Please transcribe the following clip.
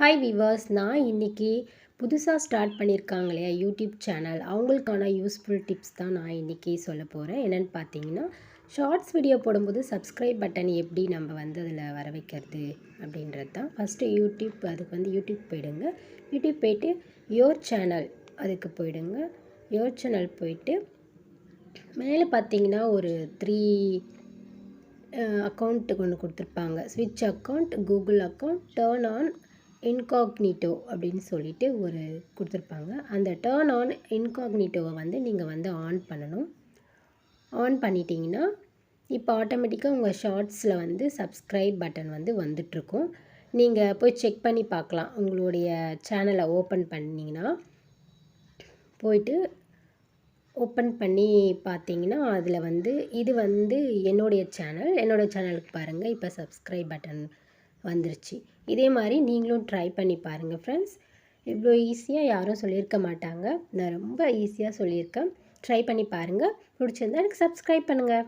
Hi viewers, நான் இன்றைக்கி புதுசாக ஸ்டார்ட் பண்ணியிருக்காங்க இல்லையா யூடியூப் சேனல், அவங்களுக்கான யூஸ்ஃபுல் டிப்ஸ் தான் நான் இன்றைக்கி சொல்ல போகிறேன். என்னென்னு பார்த்தீங்கன்னா, ஷார்ட்ஸ் வீடியோ போடும்போது சப்ஸ்கிரைப் பட்டன் எப்படி நம்ம அதில் வர வைக்கிறது அப்படின்றது தான். ஃபஸ்ட்டு யூடியூப் போயிடுங்க. யூடியூப் போய்ட்டு யோர் சேனல் அதுக்கு போயிடுங்க. யோர் சேனல் போயிட்டு மேலே பார்த்தீங்கன்னா ஒரு 3 அக்கௌண்ட்டு ஒன்று கொடுத்துருப்பாங்க. ஸ்விட்ச் account, Google account, turn on incognito அப்படின்னு சொல்லிட்டு ஒரு கொடுத்துருப்பாங்க. அந்த டர்ன் ஆன் இன்காக்னிட்டோவை நீங்கள் ஆன் பண்ணணும். ஆன் பண்ணிட்டீங்கன்னா இப்போ ஆட்டோமேட்டிக்காக உங்கள் ஷார்ட்ஸில் சப்ஸ்கிரைப் பட்டன் வந்துட்டுருக்கும். நீங்கள் போய் செக் பண்ணி பார்க்கலாம். உங்களுடைய சேனலை ஓப்பன் பண்ணிங்கன்னா போயிட்டு ஓப்பன் பண்ணி பார்த்தீங்கன்னா அதில் இது என்னுடைய சேனலுக்கு பாருங்கள். இப்போ சப்ஸ்கிரைப் பட்டன் வந்துருச்சு. இதே மாதிரி நீங்களும் ட்ரை பண்ணி பாருங்கள் ஃப்ரெண்ட்ஸ். இவ்வளோ ஈஸியாக யாரும் சொல்லியிருக்க மாட்டாங்க. நான் ரொம்ப ஈஸியாக சொல்லியிருக்கேன். ட்ரை பண்ணி பாருங்கள். பிடிச்சிருந்தா எனக்கு சப்ஸ்கிரைப் பண்ணுங்கள்.